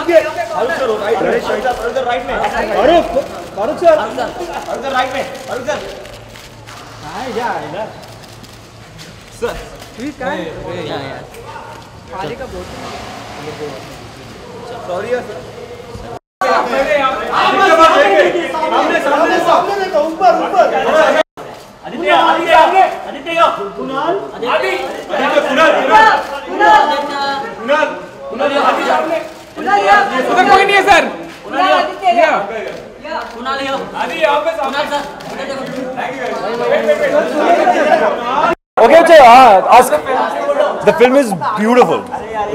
Farooq sir right right में Farooq sir right में Farooq sir हां या इधर सर प्लीज काय यार पानी का बोतल सॉरी यार सामने देखो ऊपर आदित्य कुणाल उधर कोई नहीं है sir. Okay, ask. The film is beautiful,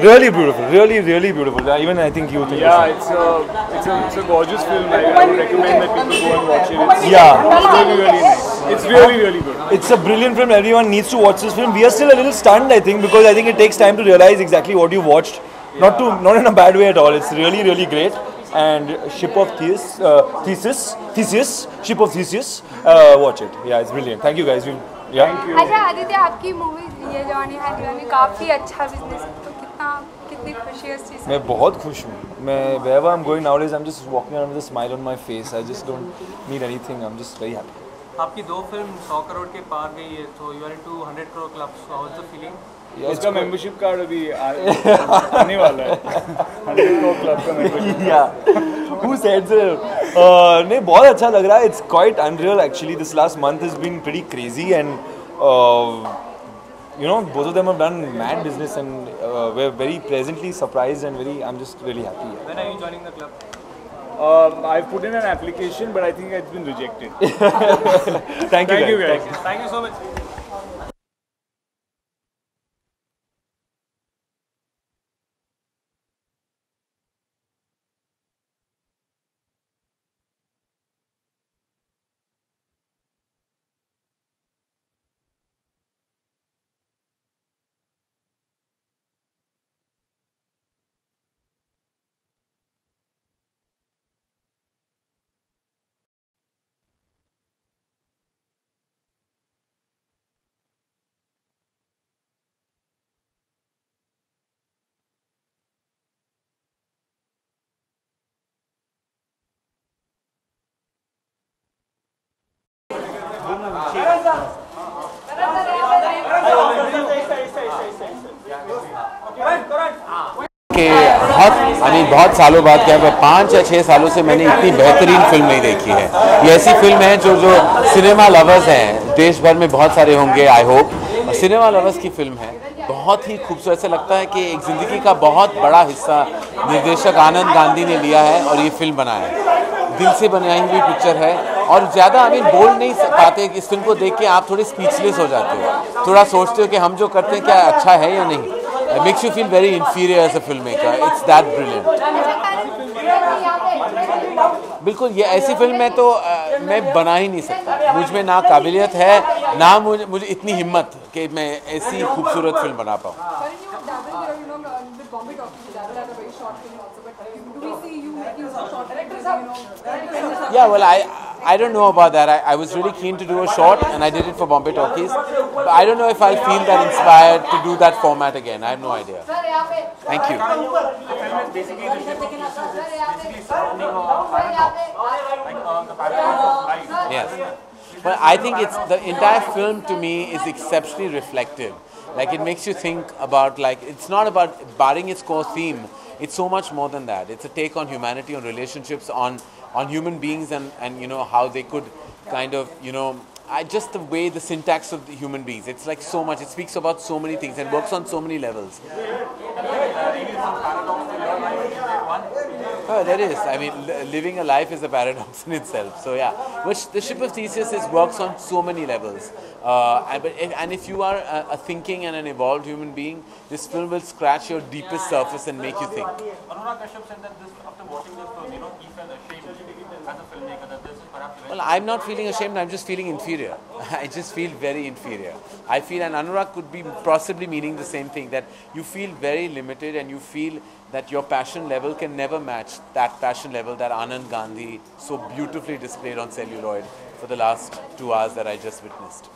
really beautiful, really beautiful. Even I think you think. Yeah, it's a gorgeous film. I would recommend that people go and watch it. Yeah, It's really nice. It's really good. it's a brilliant film. Everyone needs to watch this film. We are still a little stunned, I think, because I think it takes time to realize exactly what you watched. Not in a bad way at all. It's really great. And Ship of Theseus, Ship of Theseus. Watch it. Yeah, it's brilliant. Thank you guys. Yeah. अच्छा आदित्य, आपकी movie ये जवानी है दीवानी काफ़ी अच्छा business है, तो कितनी खुशी है इस चीज़ से? मैं बहुत खुश हूँ. मैं wherever I'm going nowadays, I'm just walking around with a smile on my face. I just don't need anything. I'm just very happy. आपकी दो फिल्म 100 करोड़ के पार गई है, तो you are into 100 crore club. So how is the feeling? उसका membership card अभी आने वाला है. 100 करोड़ क्लब का membership. Yeah. Who said so? नहीं, बहुत अच्छा लग रहा है. It's quite unreal actually. This last month has been pretty crazy and you know, both of them have done mad business and we're very pleasantly surprised and I'm just really happy. When are you joining the club? I've put in an application, but I think it's been rejected. Thank you guys. Thank you so much. बहुत सालों बाद क्या 5 या 6 सालों से मैंने इतनी बेहतरीन फिल्म नहीं देखी है. ये ऐसी फिल्म है जो सिनेमा लवर्स हैं देश भर में बहुत सारे होंगे, आई होप. और सिनेमा लवर्स की फिल्म है, बहुत ही खूबसूरत. से लगता है कि एक ज़िंदगी का बहुत बड़ा हिस्सा निर्देशक आनंद गांधी ने लिया है और ये फिल्म बनाया है. दिल से बनाई हुई पिक्चर है और ज़्यादा बोल नहीं पाते कि इस फिल्म को देख के आप थोड़े स्पीचलेस हो जाते हो, थोड़ा सोचते हो कि हम जो करते हैं क्या अच्छा है या नहीं. It makes you feel very inferior as a filmmaker. It's that brilliant. बिल्कुल, ये ऐसी फिल्म में तो मैं बना ही नहीं सकता. मुझ में ना काबिलियत है, ना मुझे इतनी हिम्मत कि मैं ऐसी खूबसूरत फिल्म बना पाऊँ. Yeah, well, I don't know about that. I was really keen to do a short and I did it for Bombay Talkies. But I don't know if I'll feel that inspired to do that format again. I have no idea. Thank you. Yes. But I think the entire film to me is exceptionally reflective. Like it makes you think about it's not about barring its core theme. It's so much more than that. It's a take on humanity, on relationships, on human beings and you know how they could kind of, you know, just the way the syntax of the human beings. It's like so much. It speaks about so many things and works on so many levels. Oh, there is. I mean, living a life is a paradox in itself. So yeah, which the Ship of Theseus works on so many levels. And if you are a thinking and an evolved human being, this film will scratch your deepest surface and make you think. Anurag Kashyap said that after watching this film, you know, he felt ashamed as a filmmaker that this is perhaps. Well, I'm not feeling ashamed. I'm just feeling inferior. I just feel very inferior. I feel, and Anurag could be possibly meaning the same thing, that you feel very limited and you feel that your passion level can never match that passion level that Anand Gandhi so beautifully displayed on celluloid for the last 2 hours that I just witnessed.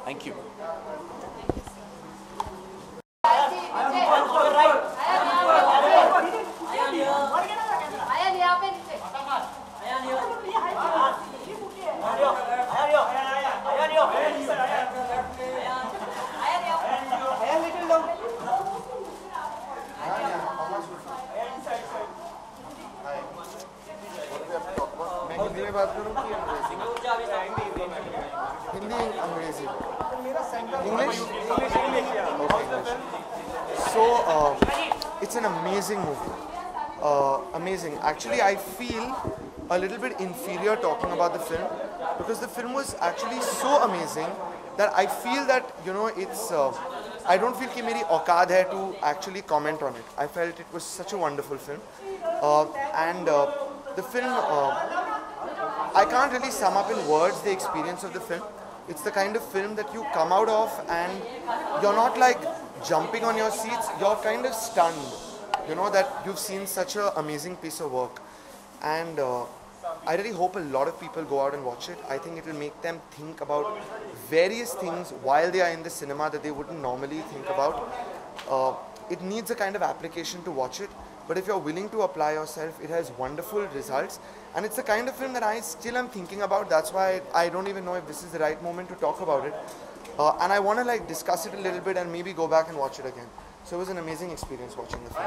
Thank you. बात करूँ कि हिंदी अंग्रेजी English? Okay. So it's an amazing movie. Amazing. Actually, I feel a little bit inferior talking about the film because the film was actually so amazing that I feel that it's. I don't feel कि मेरी औकात है to actually comment on it. I felt it was such a wonderful film, and the film. I can't really sum up in words the experience of the film. It's the kind of film that you come out of and you're not like jumping on your seats. You're kind of stunned, that you've seen such an amazing piece of work. And I really hope a lot of people go out and watch it. I think it will make them think about various things while they are in the cinema that they wouldn't normally think about. It needs a kind of application to watch it. But if you're willing to apply yourself, it has wonderful results. And it's the kind of film that I still am thinking about. That's why I don't even know if this is the right moment to talk about it. And I want to like discuss it a little bit and maybe go back and watch it again. So it was an amazing experience watching the film.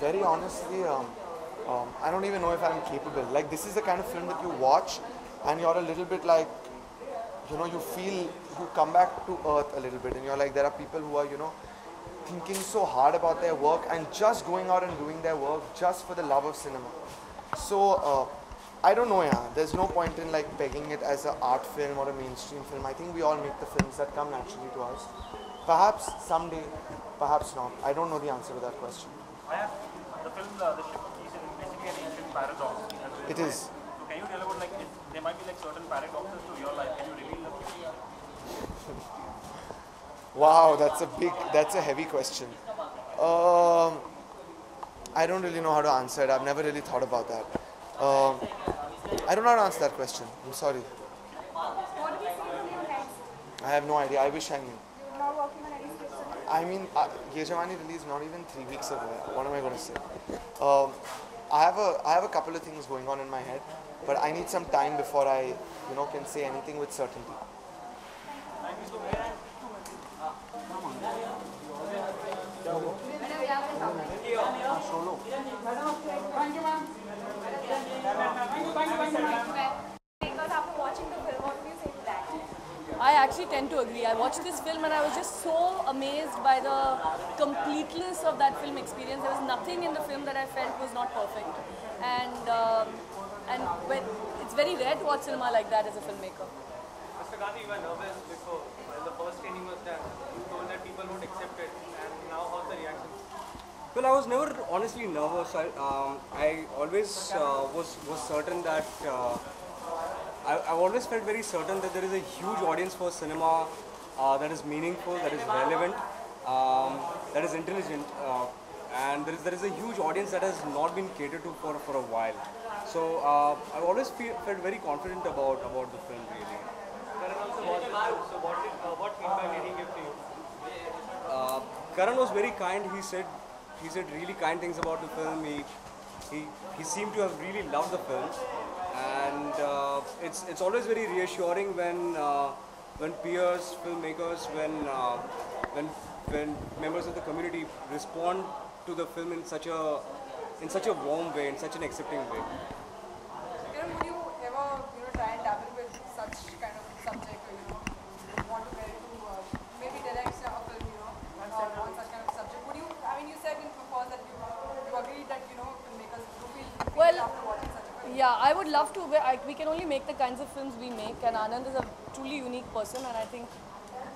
Very honestly, I don't even know if I'm capable. Like this is the kind of film that you watch and you're a little bit like, you feel, you come back to earth a little bit and you're like, there are people who are, thinking so hard about their work and just going out and doing their work just for the love of cinema. So, I don't know, there's no point in like pegging it as an art film or a mainstream film. I think we all make the films that come naturally to us. Perhaps someday, perhaps not. I don't know the answer to that question. The film, The Ship of Peace, is basically an ancient paradox. It is. So can you tell about like, there might be like certain paradoxes to your life. Can you reveal them? Wow, that's a heavy question. I don't really know how to answer it. I've never really thought about that. I don't know how to answer that question. I'm sorry. What do we see from your heads? I have no idea. I wish I knew. You're not working on any scripts? I mean, Ye Jawani released not even 3 weeks ago. What am I going to say? I have a couple of things going on in my head, but I need some time before I, can say anything with certainty. Because after watching the film, what do you say to that? I actually tend to agree. I watched this film and I was just so amazed by the completeness of that film experience. There was nothing in the film that I felt was not perfect. And when, it's very rare to watch cinema like that as a filmmaker. Mr. Gandhi, you were nervous before when the first screening was done. You told that people won't accept it, and now how's the reaction? Well, I was never honestly nervous. I always was certain that I always felt very certain that there is a huge audience for cinema that is meaningful, that is relevant, that is intelligent, and there is a huge audience that has not been catered to for a while. So I always felt very confident about the film really. Karan also watched it too. So what feedback did he give to you? Karan was very kind. He said really kind things about the film. He seemed to have really loved the film, and it's always very reassuring when peers, filmmakers, when members of the community respond to the film in such a warm way, in such an accepting way. Would you ever try and dabble with such kind of subject, or want to get into maybe direct a film, on such kind of subject? Would you? I mean, you said before that you agreed that filmmakers do feel Well, after watching such a film. Yeah, I would love to. We can only make the kinds of films we make, and Anand is a truly unique person, and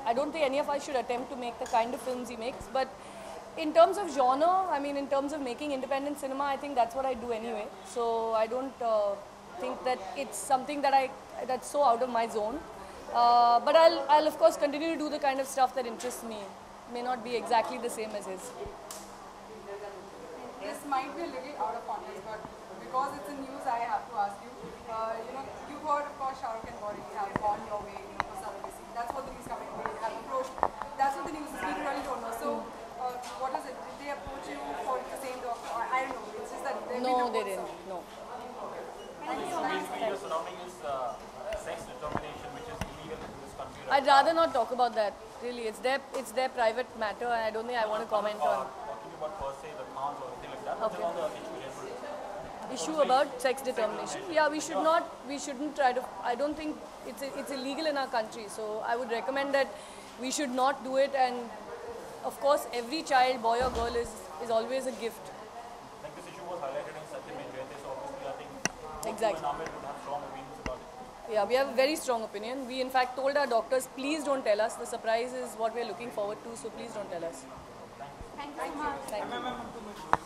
I don't think any of us should attempt to make the kind of films he makes. But in terms of genre, I mean, in terms of making independent cinema, I think that's what I do anyway. So I don't think that it's something that's so out of my zone. But I'll of course continue to do the kind of stuff that interests me. May not be exactly the same as his. This might be a little out of context, but because it's in news, I have to ask you. You've heard, of course, Shah Rukh and Gauri have gone your way, for surrogacy. That's what the news coming. They have approached. That's what the news is. We really don't know. So, what is it? Did they approach you for the same doctor? I don't know. It's just that No, they didn't. No. Thank you so much. Basically, your surrounding is sex determination, which is illegal in this country. I'd rather not talk about that. Really, it's their private matter, and I don't think I want to comment on. Talking about per se the cons or anything like that. Okay. On the issue Issue about sex determination. Yeah, we shouldn't try to. I don't think it's illegal in our country. So I would recommend that we should not do it. And of course, every child, boy or girl, is always a gift. like this issue was highlighted in Satyam and Jayate, so obviously I think Exactly. Ahmed would have strong opinions about it. Yeah, we have a very strong opinion. We in fact told our doctors, please don't tell us. The surprise is what we are looking forward to. So please don't tell us. Thank you so much. Thank you.